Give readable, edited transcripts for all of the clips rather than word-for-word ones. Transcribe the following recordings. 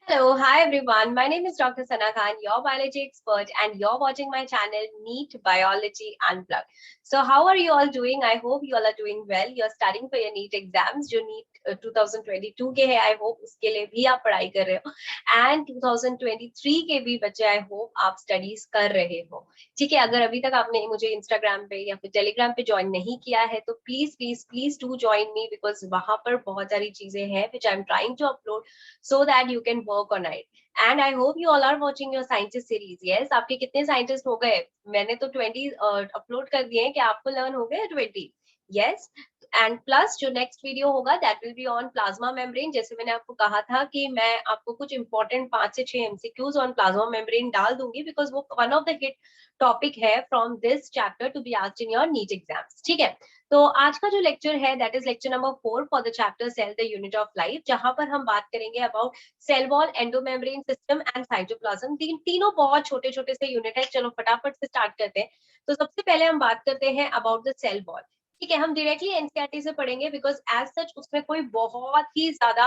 Hello, hi everyone. My name is Dr. Sana Khan, your biology expert, and you're watching my channel NEET Biology Unplugged. So, how are you all doing? I hope you all are doing well. You're studying for your NEET exams, जो NEET 2022 के हैं. I hope उसके लिए भी आप पढ़ाई कर रहे हो. And 2023 के भी बच्चे, I hope आप studies कर रहे हो. ठीक है, अगर अभी तक आपने मुझे Instagram पे या फिर Telegram पे join नहीं किया है, तो please do join me because वहाँ पर बहुत सारी चीजें हैं which I'm trying to upload so that you can work on it. And I hope you all are watching your scientist series. Yes, आपके कितने साइंटिस्ट हो गए? मैंने तो 20 अपलोड कर दिए हैं कि आपको लर्न हो गए 20. Yes, एंड प्लस जो नेक्स्ट वीडियो होगा that will be on plasma membrane. जैसे मैंने आपको कहा था कि मैं आपको कुछ इंपॉर्टेंट 5 से 6 एमसीक्यूज ऑन प्लाज्मा मेम्ब्रेन डाल दूंगी बिकॉज वो one of the hit topic है from this chapter to be asked in your NEET exams. ठीक है, तो आज का जो लेक्चर है that is lecture number 4 for the chapter cell the unit of life, जहां पर हम बात करेंगे about cell wall, endomembrane system and cytoplasm. तीनों बहुत छोटे छोटे से यूनिट है. चलो फटाफट से स्टार्ट करते हैं. तो सबसे पहले हम बात करते हैं अबाउट द सेल वॉल. ठीक है, हम डायरेक्टली एनसीईआरटी से पढ़ेंगे बिकॉज एज सच उसमें कोई बहुत ही ज्यादा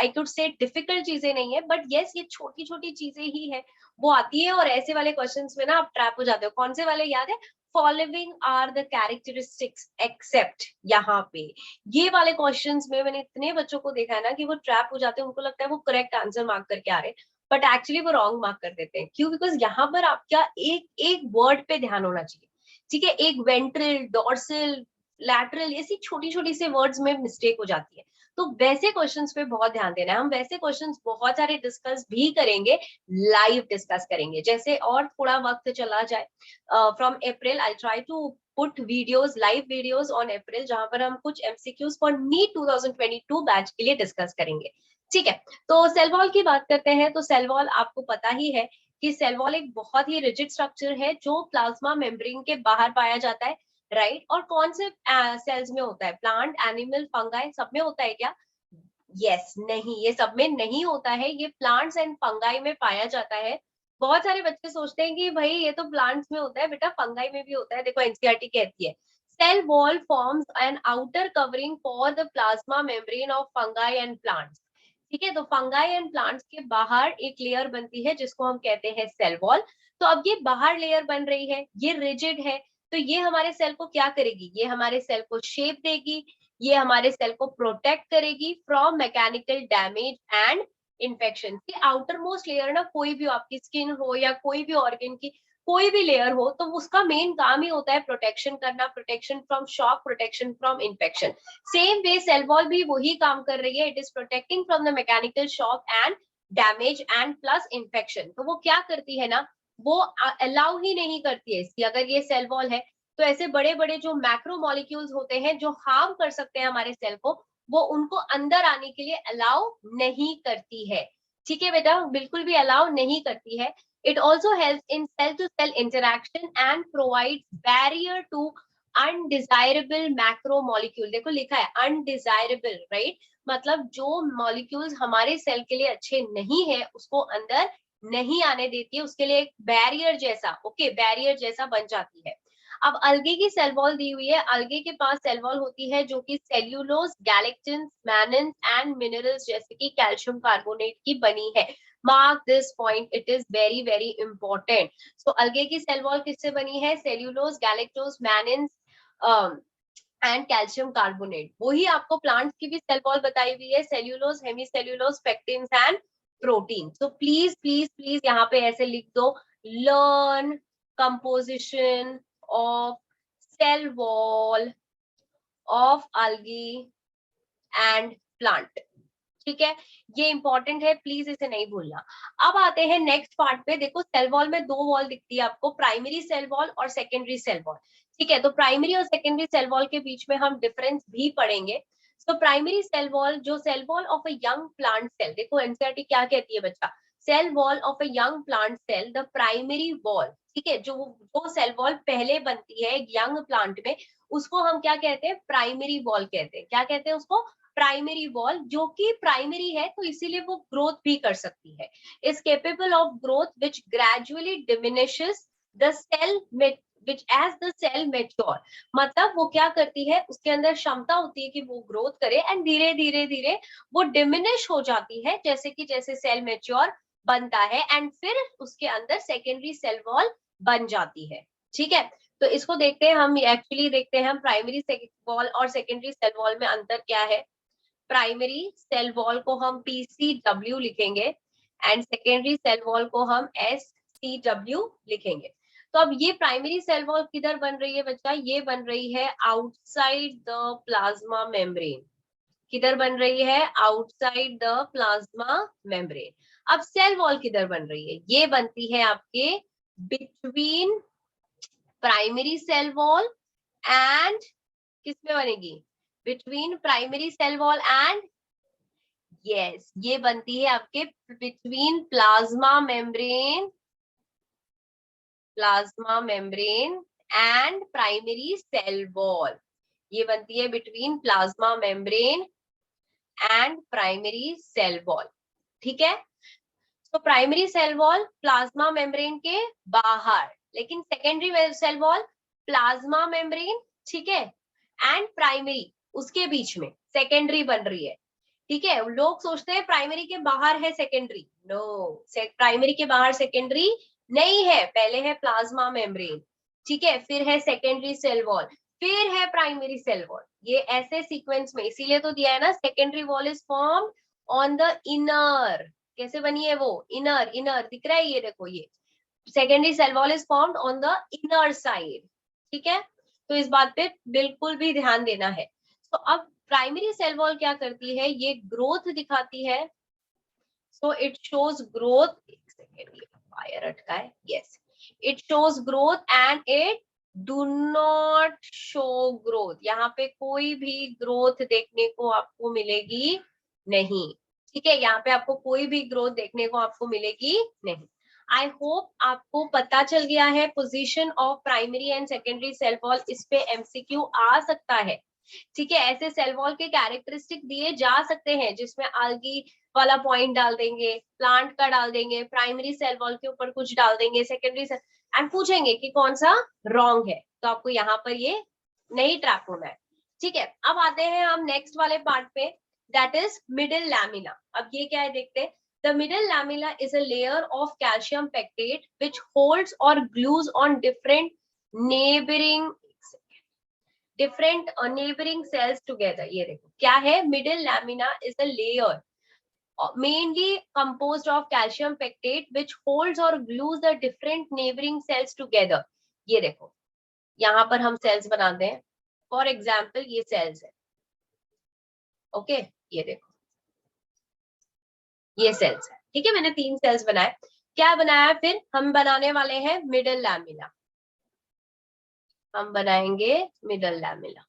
आई कुड से डिफिकल्ट चीजें नहीं है, बट यस ये छोटी छोटी चीजें ही है वो आती है. और ऐसे वाले क्वेश्चंस में ना आप ट्रैप हो जाते हो. कौन से वाले याद है? Following are the characteristics except. यहाँ पे ये वाले क्वेश्चंस में मैंने इतने बच्चों को देखा है ना कि वो ट्रैप हो जाते हैं. उनको लगता है वो करेक्ट आंसर मार्क करके आ रहे हैं, बट एक्चुअली वो रॉन्ग मार्क कर देते हैं. क्यों? बिकॉज यहाँ पर आपका एक एक वर्ड पे ध्यान होना चाहिए. ठीक है, एक वेंट्रल, डॉर्सल, लैटरल, ऐसी छोटी छोटी से वर्ड्स में मिस्टेक हो जाती है. तो वैसे क्वेश्चंस पे बहुत ध्यान देना है. हम वैसे क्वेश्चंस बहुत सारे डिस्कस भी करेंगे, लाइव डिस्कस करेंगे. जैसे और थोड़ा वक्त चला जाए from April I try to put videos, live videos on April, जहां पर हम कुछ एमसीक्यूज फॉर नीट 2022 बैच के लिए डिस्कस करेंगे. ठीक है, तो सेल वॉल की बात करते हैं. तो सेल वॉल आपको पता ही है कि सेल वॉल एक बहुत ही रिजिड स्ट्रक्चर है जो प्लाज्मा मेम्ब्रेन के बाहर पाया जाता है. राइट, और कौन से सेल्स में होता है? प्लांट, एनिमल, फंगाई, सब में होता है क्या? यस, नहीं, ये सब में नहीं होता है. ये प्लांट्स एंड फंगाई में पाया जाता है. बहुत सारे बच्चे सोचते हैं कि भाई ये तो प्लांट्स में होता है, बेटा फंगाई में भी होता है. देखो एनसीईआरटी कहती है cell wall forms an outer covering for the plasma membrane of fungi and plants. ठीक है, तो फंगाई एंड प्लांट्स के बाहर एक लेयर बनती है जिसको हम कहते हैं सेल वॉल. तो अब ये बाहर लेयर बन रही है, ये रिजिड है, तो ये हमारे सेल को क्या करेगी? ये हमारे सेल को शेप देगी, ये हमारे सेल को प्रोटेक्ट करेगी from mechanical damage and infection. की आउटर मोस्ट लेयर ना, कोई भी आपकी स्किन हो या कोई भी ऑर्गन की कोई भी लेयर हो, तो उसका मेन काम ही होता है प्रोटेक्शन करना, protection from shock, protection from infection. Same way cell wall भी वही काम कर रही है. It is protecting from the mechanical shock and damage and plus infection. तो वो क्या करती है ना, वो अलाउ ही नहीं करती है इसकी. अगर ये सेल वॉल है तो ऐसे बड़े बड़े जो मैक्रो मॉलिक्यूल्स होते हैं जो हार्म कर सकते हैं हमारे सेल को, वो उनको अंदर आने के लिए अलाउ नहीं करती है. ठीक है बेटा, बिल्कुल भी अलाउ नहीं करती है. It also helps in cell-to-cell interaction and provides barrier to undesirable macromolecule. देखो लिखा है undesirable, right? मतलब जो मॉलिक्यूल्स हमारे सेल के लिए अच्छे नहीं है उसको अंदर नहीं आने देती है. उसके लिए एक बैरियर जैसा, ओके, बैरियर जैसा बन जाती है. अब अलगे की सेल वॉल दी हुई है. अलगे के पास सेल वॉल होती है जो कि cellulose, galactan, mannan and minerals जैसे कि कैल्शियम कार्बोनेट की बनी है. Mark this point, it is very very important. So algae की सेल वॉल किससे बनी है? Cellulose, galactose, mannan and calcium carbonate. वही आपको प्लांट्स की भी सेल वॉल बताई हुई है, cellulose, hemicellulose, pectins and protein. So please please please यहाँ पे ऐसे लिख दो, learn composition of cell wall of algae and plant. ठीक है, ये इंपॉर्टेंट है, प्लीज इसे नहीं भूलना. अब आते हैं नेक्स्ट पार्ट पे. देखो सेल वॉल में दो वॉल दिखती है आपको, प्राइमरी सेल वॉल और सेकेंडरी सेल वॉल. ठीक है, तो प्राइमरी और सेकेंडरी सेल वॉल के बीच में हम डिफरेंस भी पढ़ेंगे. तो प्राइमरी सेल वॉल, जो cell wall of a young plant cell, देखो एनसीईआरटी क्या कहती है बच्चा, cell wall of a young plant cell, the primary wall. ठीक है, जो सेल वॉल पहले बनती है एक यंग प्लांट में, उसको हम क्या कहते हैं? प्राइमरी वॉल कहते हैं. क्या कहते हैं उसको? Primary wall. जो कि प्राइमरी है तो इसीलिए वो ग्रोथ भी कर सकती है. Is capable of growth which gradually diminishes the cell which as the cell mature, मतलब वो क्या करती है, उसके अंदर क्षमता होती है कि वो ग्रोथ करे एंड धीरे धीरे धीरे वो डिमिनिश हो जाती है जैसे कि जैसे सेल मेच्योर बनता है एंड फिर उसके अंदर सेकेंडरी सेल वॉल बन जाती है। ठीक है, तो इसको देखते हैं हम, एक्चुअली देखते हैं हम प्राइमरी सेल वॉल और सेकेंडरी सेल वॉल में अंतर क्या है। प्राइमरी सेल वॉल को हम PCW लिखेंगे एंड सेकेंडरी सेल वॉल को हम SCW लिखेंगे। तो अब ये प्राइमरी सेल वॉल किधर बन रही है बच्चा, ये बन रही है आउटसाइड द प्लाज्मा मेम्ब्रेन। किधर बन रही है, आउटसाइड द प्लाज्मा मेम्ब्रेन। अब सेल वॉल किधर बन रही है, ये बनती है आपके between primary cell wall and, किसमें बनेगी, between primary cell wall and, yes, ये बनती है आपके between plasma membrane and primary cell wall. ये बनती है between plasma membrane and primary cell wall. ठीक है, तो primary cell wall plasma membrane के बाहर, लेकिन secondary cell wall plasma membrane, ठीक है, एंड प्राइमरी उसके बीच में सेकेंडरी बन रही है। ठीक है, लोग सोचते हैं प्राइमरी के बाहर है सेकेंडरी, नो, प्राइमरी के बाहर सेकेंडरी नहीं है, पहले है प्लाज्मा मेम्ब्रेन, ठीक है, फिर है सेकेंडरी सेल वॉल, फिर है प्राइमरी सेल वॉल, ये ऐसे सीक्वेंस में, इसीलिए तो दिया है ना, secondary wall is formed on the inner, कैसे बनी है वो, इनर, इनर दिख रहा है, ये देखो, ये secondary cell wall is formed on the inner side. ठीक है, तो इस बात पे बिल्कुल भी ध्यान देना है। तो अब प्राइमरी सेल वॉल क्या करती है, ये ग्रोथ दिखाती है, सो इट शोज ग्रोथ, एक सेकेंड, फायर अटका है, yes, it shows growth and it do not show growth, यहाँ पे कोई भी ग्रोथ देखने को आपको मिलेगी नहीं। ठीक है, यहाँ पे आपको कोई भी ग्रोथ देखने को आपको मिलेगी नहीं। आई होप आपको पता चल गया है position of primary and secondary cell wall, इस पे MCQ आ सकता है। ठीक है, ऐसे सेल वॉल के कैरेक्टरिस्टिक दिए जा सकते हैं जिसमें आल्गी वाला पॉइंट डाल देंगे, प्लांट का डाल देंगे, प्राइमरी सेल वॉल के ऊपर कुछ डाल देंगे, सेकेंडरी सेल, एंड पूछेंगे कि कौन सा रॉन्ग है, तो आपको यहाँ पर ये नहीं ट्रैक होना है। ठीक है, अब आते हैं हम नेक्स्ट वाले पार्ट पे, दैट इज मिडिल लैमिना। अब ये क्या है देखते हैं। The middle lamina is a layer of calcium pectate which holds or glues on different neighboring cells together। ये देखो क्या है, middle lamina is a layer mainly composed of calcium pectate which holds or glues the different neighboring cells together। ये देखो यहाँ पर हम cells बनाते हैं, for example ये cells है, ओके, ये देखो ये सेल्स है। ठीक है, मैंने 3 सेल्स बनाए, क्या बनाया, फिर हम बनाने वाले हैं मिडल लैमिना, हम बनाएंगे मिडल लैमिना,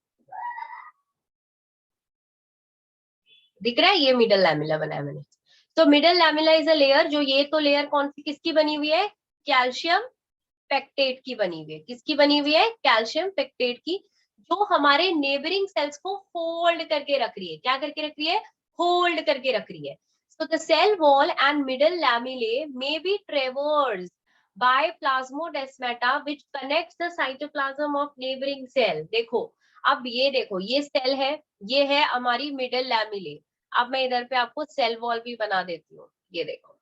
दिख रहा है, ये मिडल लैमिना बनाया मैंने। तो middle lamina is a layer, जो ये तो लेयर कौन सी किसकी बनी हुई है, कैल्शियम पेक्टेट की बनी हुई है, किसकी बनी हुई है, कैल्शियम पेक्टेट की, जो हमारे नेबरिंग सेल्स को होल्ड करके रख रही है, क्या करके रख रही है, होल्ड करके रख रही है। So the cell wall and middle lamellae may be traversed by plasmodesmata which connects the cytoplasm of neighboring cell। देखो, अब ये देखो, ये सेल है, ये है हमारी मिडल लैमिले। अब मैं इधर पे आपको सेल वॉल भी बना देती हूँ, ये देखो,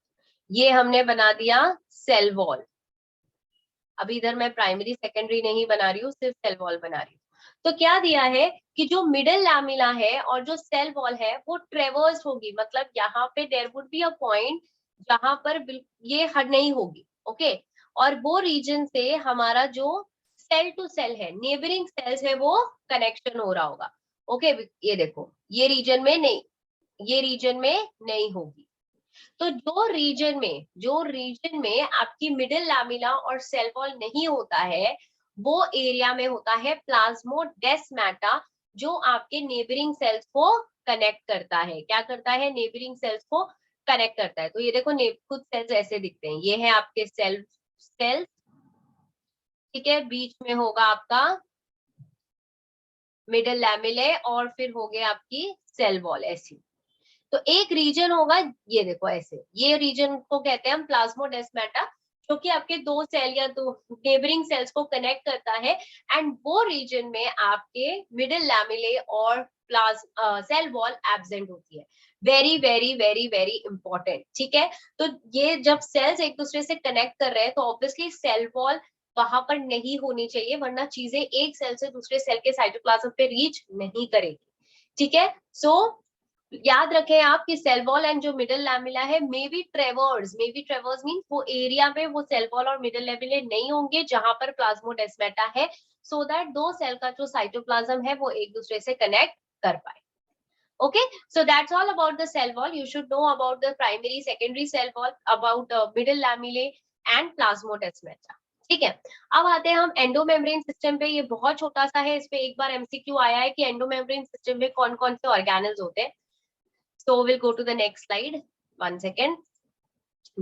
ये हमने बना दिया सेल वॉल। अभी इधर मैं प्राइमरी सेकेंडरी नहीं बना रही हूँ, सिर्फ सेल वॉल बना रही हूँ। तो क्या दिया है कि जो मिडल लैमिला है और जो सेल वॉल है वो ट्रेवर्स होगी, मतलब यहाँ पे there would be a point जहां पर ये हट नहीं होगी, ओके, और वो रीजन से हमारा जो सेल टू सेल है, नेबरिंग सेल्स है, वो कनेक्शन हो रहा होगा, ओके। ये देखो, ये रीजन में नहीं, ये रीजन में नहीं होगी। तो जो रीजन में आपकी मिडिल लैमिना और सेल वॉल नहीं होता है, वो एरिया में होता है प्लाज्मोडेस्माटा, जो आपके नेबरिंग सेल्स को कनेक्ट करता है, क्या करता है, नेबरिंग सेल्स को कनेक्ट करता है। तो ये देखो, कुछ सेल्स ऐसे दिखते हैं, ये है आपके सेल्स, ठीक है, बीच में होगा आपका मिडिल लैमिले और फिर हो गया आपकी सेल वॉल ऐसी। तो एक रीजन होगा, ये देखो ऐसे, ये रीजन को कहते हैं हम प्लाज्मोडेस्माटा, जो कि आपके दो सेल या दो नेबरिंग सेल्स को कनेक्ट करता है, एंड वो रीजन में आपके मिडिल लैमिले और सेल वॉल एब्सेंट होती है। Very very very very important, ठीक है। तो ये जब सेल्स एक दूसरे से कनेक्ट कर रहे हैं तो ऑब्वियसली सेल वॉल वहां पर नहीं होनी चाहिए, वरना चीजें एक सेल से दूसरे सेल के साइटोप्लाज्म पे रीच नहीं करेगी, ठीक है। सो याद रखें आप कि सेल वॉल एंड जो मिडिल लैमिला है मे बी ट्रेवर्स मीन वो एरिया में वो सेल वॉल और मिडिल लैमिले नहीं होंगे जहां पर प्लाज्मोडेस्माटा है, सो दैट दो सेल का जो साइटोप्लाज्म है वो एक दूसरे से कनेक्ट कर पाए। Okay, so that's all about the cell wall. You should know about the primary, secondary cell wall, about middle lamellae and plasmodesmata. ठीक है, अब आते हैं हम एंडोमेम्ब्रेन सिस्टम पे। ये बहुत छोटा सा है, इस पे एक बार एमसीक्यू आया है कि एंडोमेम्ब्रेन सिस्टम में कौन कौन से ऑर्गेनल्स होते हैं। So we'll go to the next slide. One second.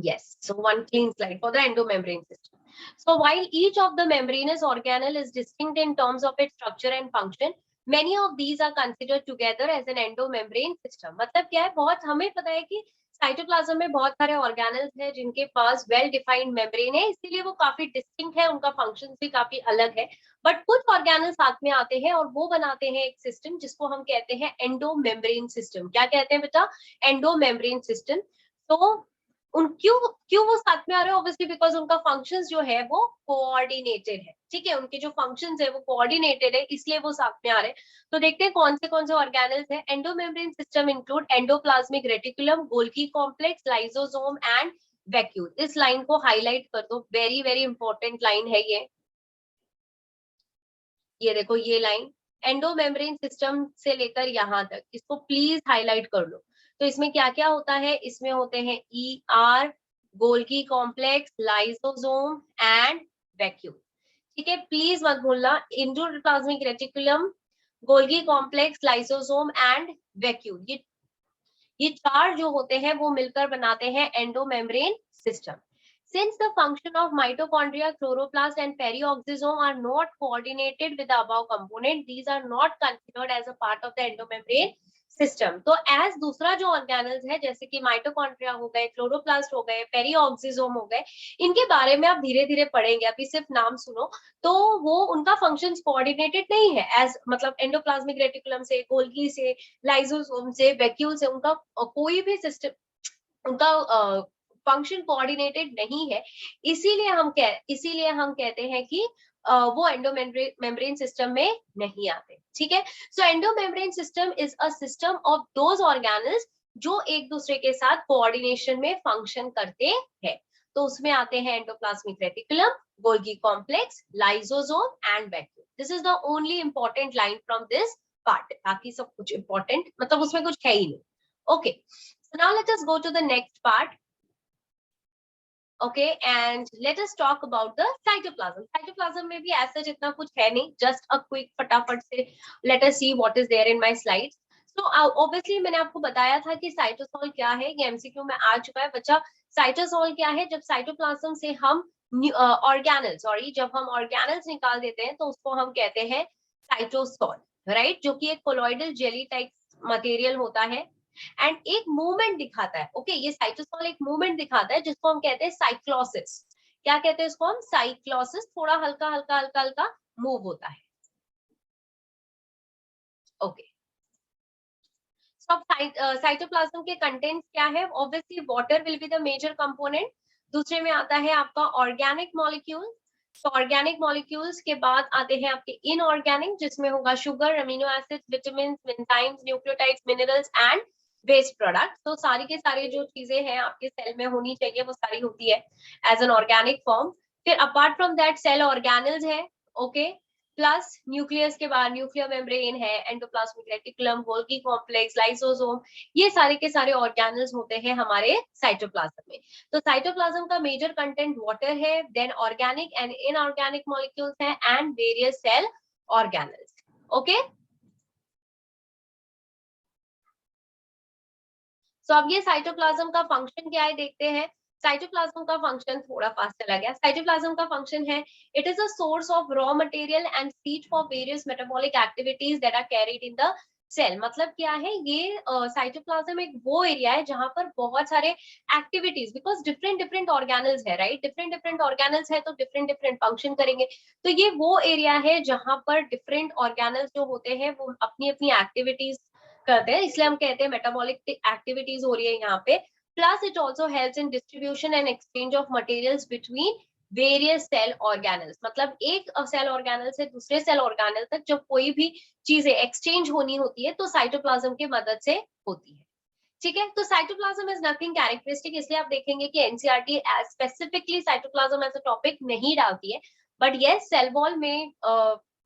Yes, so one clean slide for the endomembrane system. So while each of the membranous organelle is distinct in terms of its structure and function, many of these are considered together as an endomembrane system. मतलब क्या है, बहुत हमें पता है कि cytoplasm में बहुत सारे ऑर्गेनल्स हैं जिनके पास वेल डिफाइंड मेम्ब्रेन है, इसीलिए वो काफी डिस्टिंक्ट है, उनका फंक्शन भी काफी अलग है। बट कुछ ऑर्गेनल साथ में आते हैं और वो बनाते हैं एक सिस्टम जिसको हम कहते हैं एंडोमेम्ब्रेन सिस्टम। क्या कहते हैं बेटा? Endomembrane system. तो उन क्यों क्यों वो साथ में आ रहे हैं? ऑब्वियसली बिकॉज उनका फंक्शंस जो है वो कोऑर्डिनेटेड है, ठीक है। उनके जो फंक्शंस है वो कोऑर्डिनेटेड है, इसलिए वो साथ में आ रहे हैं। तो देखते हैं कौन से ऑर्गेनल्स हैं। Endomembrane system include endoplasmic reticulum, Golgi complex, lysosome and vacuole. इस लाइन को हाईलाइट कर दो, वेरी वेरी इंपॉर्टेंट लाइन है ये देखो ये लाइन, एंडोमेम्ब्रेन सिस्टम से लेकर यहाँ तक, इसको प्लीज हाईलाइट कर लो। तो इसमें क्या क्या होता है? इसमें होते हैं ER, Golgi complex, lysosome and vacuole, ठीक है। प्लीज मत भूलना, endoplasmic reticulum, Golgi complex, lysosome and vacuole, ये चार जो होते हैं वो मिलकर बनाते हैं endomembrane system. Since the function of mitochondria, chloroplast and perioxysome are not coordinated with the above component, these are not considered as a part of the endomembrane system. तो as दूसरा जो ऑर्गेनल्स है जैसे कि माइटोकॉन्ड्रिया हो गए, chloroplast हो गए, पेरियोक्सिसोम हो गए, इनके बारे में आप धीरे धीरे पढ़ेंगे, अभी सिर्फ नाम सुनो। तो वो उनका फंक्शंस कोऑर्डिनेटेड नहीं है, एज मतलब एंडोप्लाज्मिक रेटिकुलम से, गोल्गी से, लाइसोसोम से, वैक्यूल से उनका कोई भी सिस्टम, उनका फंक्शन कोऑर्डिनेटेड नहीं है। इसीलिए हम कहते हैं कि वो एंडोमेम्ब्रेन सिस्टम में नहीं आते, ठीक है। So endomembrane system is a system of those organelles जो एक दूसरे के साथ कोऑर्डिनेशन में फंक्शन करते हैं। तो उसमें आते हैं endoplasmic reticulum, Golgi complex, lysosome and vacuole. This is the only important line from this part, बाकी सब कुछ इंपॉर्टेंट मतलब उसमें कुछ है ही नहीं। Okay, so now let us go to the next part. Okay, and let us talk about the cytoplasm. Cytoplasm में भी ऐसा जितना कुछ है नहीं, just a quick फटाफट से let us see what is there in my slides. So obviously मैंने आपको बताया था कि साइटोसोल क्या है, ये एमसीक्यू में आ चुका है बच्चा। साइटोसोल क्या है? जब साइटोप्लाज्म से हम जब हम ऑर्गेनल्स निकाल देते हैं तो उसको हम कहते हैं साइटोसोल, राइट, जो कि एक कोलॉइडल जेली टाइप मटेरियल होता है एंड एक मूवमेंट दिखाता है। ओके, ये साइटोसोल एक मूवमेंट दिखाता है जिसको हम कहते हैं साइक्लोसिस। क्या कहते हैं इसको हम? साइक्लोसिस। थोड़ा हल्का हल्का हल्का हल्का मूव होता है। ओके, साइटोप्लाज्म के कंटेंट्स क्या है? Obviously water will be the major component. दूसरे में आता है आपका ऑर्गेनिक मॉलिक्यूल। तो ऑर्गेनिक मॉलिक्यूल्स के बाद आते हैं आपके इनऑर्गेनिक, जिसमें होगा sugar, amino acids, vitamin, enzymes, nucleotides, minerals and waste product. तो सारी के सारी जो चीजें हैं आपके सेल में होनी चाहिए वो सारी होती है एज एन ऑर्गेनिक फॉर्म। फिर apart from that cell organelles है, ओके, प्लस न्यूक्लियस के बाद न्यूक्लियर मेम्ब्रेन है, endoplasmic reticulum, Golgi complex, lysosome, ये सारे के सारे ऑर्गेनल्स होते हैं हमारे साइटोप्लाज्म में। तो साइटोप्लाज्म का मेजर कंटेंट वाटर है, then organic and inorganic molecules हैं and various cell organelles. Okay, so अब ये साइटोप्लाज्म का फंक्शन क्या है देखते हैं। साइटोप्लाज्म का फंक्शन, थोड़ा फास्ट चला गया, साइटोप्लाज्म का फंक्शन है, it is a source of raw material and seat for various metabolic activities that are carried in the cell मतलब क्या है, ये साइटोप्लाज्म एक वो एरिया है जहां पर बहुत सारे activities, because different different organelles है, राइट, डिफरेंट डिफरेंट ऑर्गेनल्स है तो डिफरेंट डिफरेंट फंक्शन करेंगे। तो ये वो एरिया है जहां पर डिफरेंट ऑर्गेनल्स जो होते हैं वो अपनी अपनी एक्टिविटीज करते हैं, इसलिए हम कहते हैं मेटाबॉलिक एक्टिविटीज हो रही है यहाँ पे। Plus it also helps in distribution and exchange of materials between various cell organelles. मतलब एक सेल ऑर्गेनल से दूसरे सेल ऑर्गेनल तक जब कोई भी चीजें एक्सचेंज होनी होती है तो साइटोप्लाज्म की मदद से होती है। ठीक है, तो साइटोप्लाज्म इज नथिंग कैरेक्टरिस्टिक, इसलिए आप देखेंगे कि NCERT specifically cytoplasm as a topic नहीं डालती है, बट यस सेल वॉल में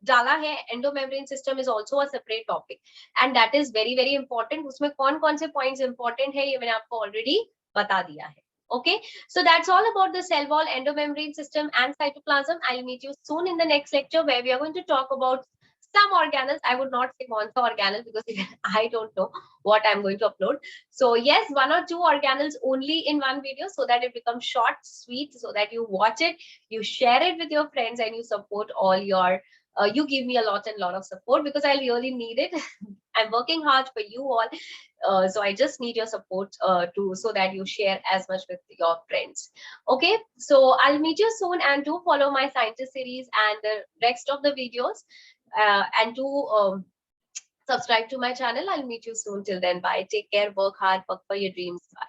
डाला है। Endomembrane system is also a separate topic and that is very very important. उसमें कौन कौन से पॉइंट्स इंपॉर्टेंट है ये मैंने आपको ऑलरेडी बता दिया है। Okay, so that's all about the cell wall, endomembrane system and cytoplasm. I'll meet you soon in the next lecture where we are going to talk about some organelles. I would not say one organelle because I don't know what I'm going to upload. So yes, one or two organelles only in one video so that it becomes short, sweet, so that you watch it, you share it with your friends and you support all your, you give me a lot and lot of support because I really need it. I'm working hard for you all. So I just need your support to so that you share as much with your friends. Okay, so I'll meet you soon and do follow my scientist series and the rest of the videos and do subscribe to my channel. I'll meet you soon. Till then, bye. Take care. Work hard. Work for your dreams. Bye.